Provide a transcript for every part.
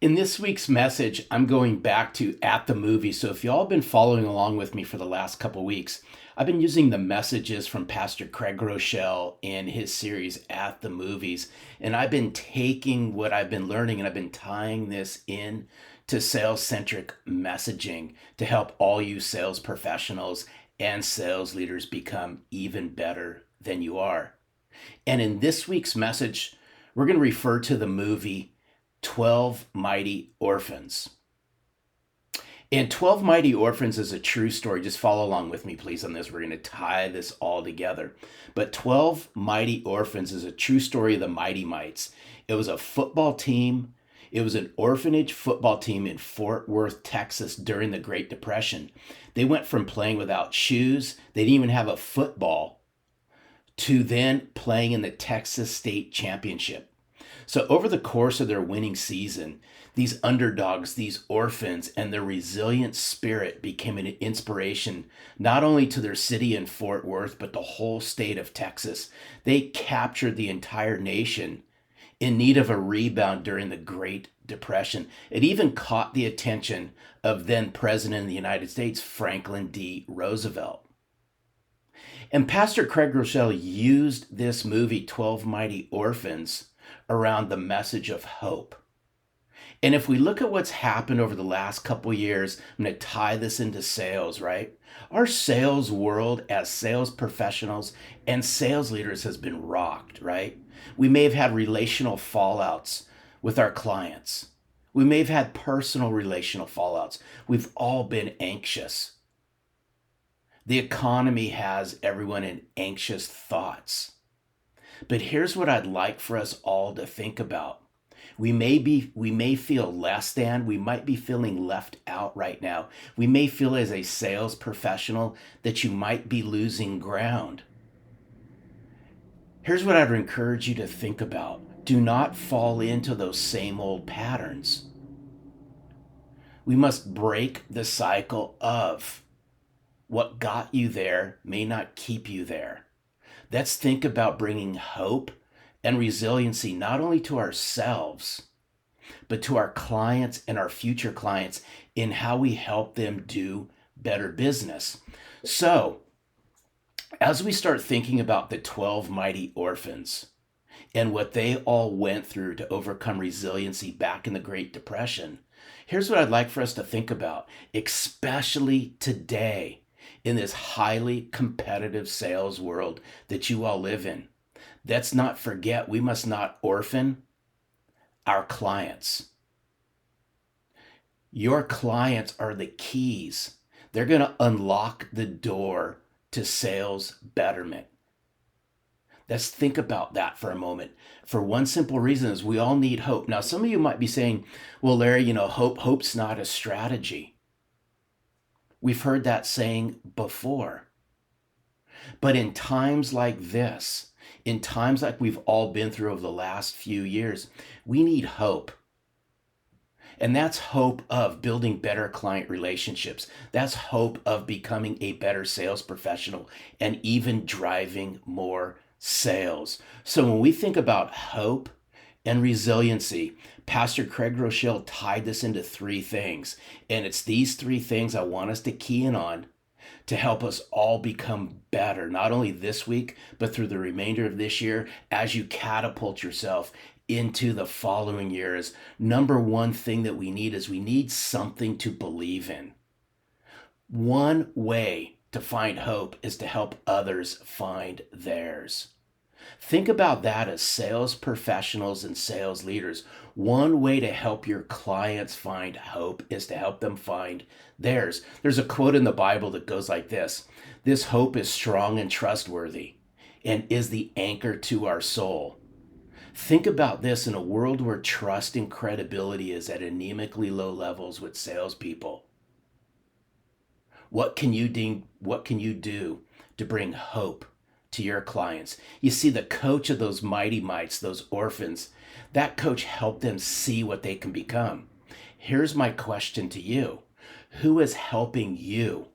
In this week's message, I'm going back to At the Movie. So if y'all have been following along with me for the last couple weeks, I've been using the messages from Pastor Craig Rochelle in his series At the Movies. And I've been taking what I've been learning and I've been tying this in to sales-centric messaging to help all you sales professionals and sales leaders become even better than you are. And in this week's message, we're going to refer to the movie 12 Mighty Orphans. And 12 Mighty Orphans is a true story. Just follow along with me, please, on this. We're going to tie this all together. But 12 Mighty Orphans is a true story of the Mighty Mites. It was a football team. It was an orphanage football team in Fort Worth, Texas during the Great Depression. They went from playing without shoes, they didn't even have a football, to then playing in the Texas State Championship. So over the course of their winning season, these underdogs, these orphans, and their resilient spirit became an inspiration not only to their city in Fort Worth, but the whole state of Texas. They captured the entire nation in need of a rebound during the Great Depression. It even caught the attention of then President of the United States, Franklin D. Roosevelt. And Pastor Craig Rochelle used this movie, 12 Mighty Orphans, around the message of hope. And if we look at what's happened over the last couple years, I'm going to tie this into sales, right? Our sales world as sales professionals and sales leaders has been rocked, right? We may have had relational fallouts with our clients. We may have had personal relational fallouts. We've all been anxious. The economy has everyone in anxious thoughts. But here's what I'd like for us all to think about. We may feel less than, we might be feeling left out right now. We may feel as a sales professional that you might be losing ground. Here's what I'd encourage you to think about. Do not fall into those same old patterns. We must break the cycle of what got you there may not keep you there. Let's think about bringing hope and resiliency not only to ourselves, but to our clients and our future clients in how we help them do better business. So, as we start thinking about the 12 mighty orphans and what they all went through to overcome resiliency back in the Great Depression, here's what I'd like for us to think about, especially today, in this highly competitive sales world that you all live in. Let's not forget, we must not orphan our clients. Your clients are the keys. They're going to unlock the door to sales betterment. Let's think about that for a moment. For one simple reason is we all need hope. Now, some of you might be saying, well, Larry, hope's not a strategy. We've heard that saying before. But in times like this, in times like we've all been through over the last few years, we need hope. And that's hope of building better client relationships. That's hope of becoming a better sales professional and even driving more sales. So when we think about hope and resiliency, Pastor Craig Rochelle tied this into three things. And it's these three things I want us to key in on to help us all become better, not only this week, but through the remainder of this year as you catapult yourself into the following years. Number one thing that we need is we need something to believe in. One way to find hope is to help others find theirs. Think about that as sales professionals and sales leaders. One way to help your clients find hope is to help them find theirs. There's a quote in the Bible that goes like this: "This hope is strong and trustworthy and is the anchor to our soul." Think about this in a world where trust and credibility is at anemically low levels with salespeople. What can you do to bring hope to your clients? You see, the coach of those mighty mites, those orphans, that coach helped them see what they can become. Here's my question to you. Who is helping you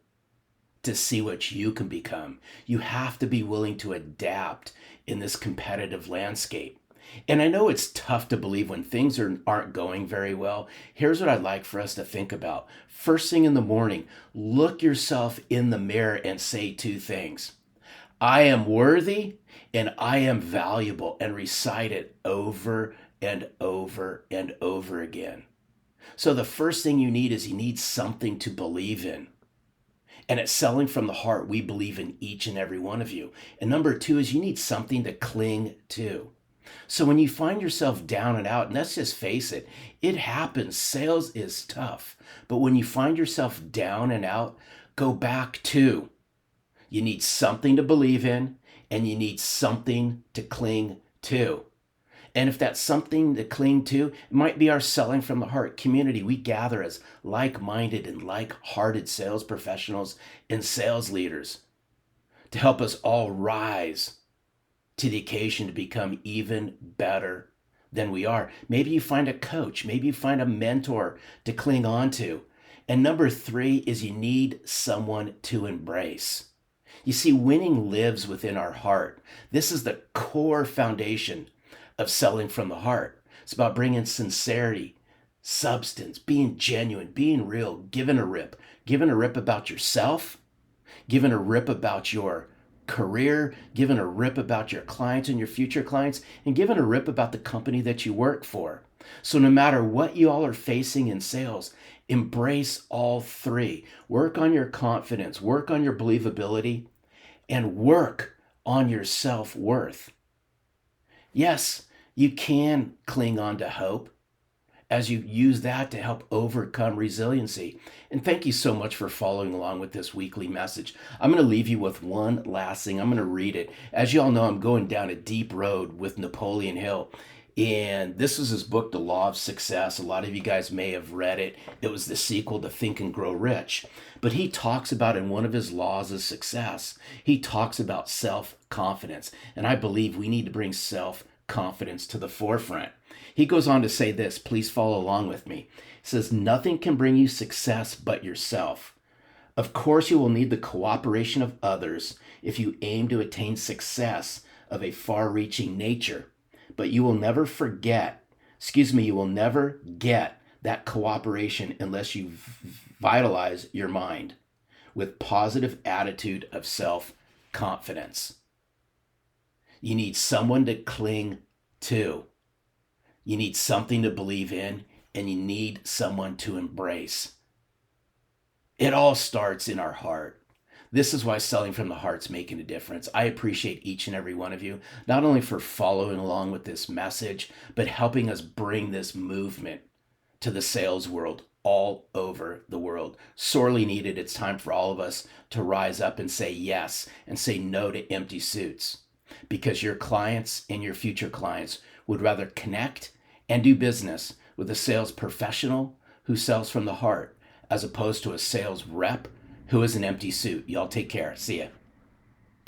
to see what you can become? You have to be willing to adapt in this competitive landscape. And I know it's tough to believe when things aren't going very well. Here's what I'd like for us to think about. First thing in the morning, look yourself in the mirror and say two things. I am worthy and I am valuable, and recite it over and over and over again. So the first thing you need is you need something to believe in. And at Selling from the Heart, we believe in each and every one of you. And number two is you need something to cling to. So when you find yourself down and out, and let's just face it, it happens. Sales is tough. But when you find yourself down and out, go back to. You need something to believe in, and you need something to cling to. And if that's something to cling to, it might be our Selling from the Heart community. We gather as like-minded and like-hearted sales professionals and sales leaders to help us all rise to the occasion to become even better than we are. Maybe you find a coach, maybe you find a mentor to cling on to. And number three is you need someone to embrace. You see, winning lives within our heart. This is the core foundation of Selling from the Heart. It's about bringing sincerity, substance, being genuine, being real, giving a rip about yourself, giving a rip about your career, giving a rip about your clients and your future clients, and giving a rip about the company that you work for. So no matter what you all are facing in sales, embrace all three. Work on your confidence, work on your believability, and work on your self-worth. Yes, you can cling on to hope as you use that to help overcome resiliency. And thank you so much for following along with this weekly message. I'm going to leave you with one last thing. I'm going to read it. As you all know, I'm going down a deep road with Napoleon Hill. And this is his book, The Law of Success. A lot of you guys may have read it. It was the sequel to Think and Grow Rich. But he talks about in one of his laws of success, he talks about self-confidence. And I believe we need to bring self-confidence to the forefront. He goes on to say this, please follow along with me. He says, nothing can bring you success but yourself. Of course, you will need the cooperation of others if you aim to attain success of a far-reaching nature. But you will never you will never get that cooperation unless you vitalize your mind with positive attitude of self-confidence. You need someone to cling to. You need something to believe in, and you need someone to embrace. It all starts in our heart. This is why Selling from the Heart's making a difference. I appreciate each and every one of you, not only for following along with this message, but helping us bring this movement to the sales world all over the world. Sorely needed. It's time for all of us to rise up and say yes and say no to empty suits, because your clients and your future clients would rather connect and do business with a sales professional who sells from the heart as opposed to a sales rep who is an empty suit. Y'all take care. See ya.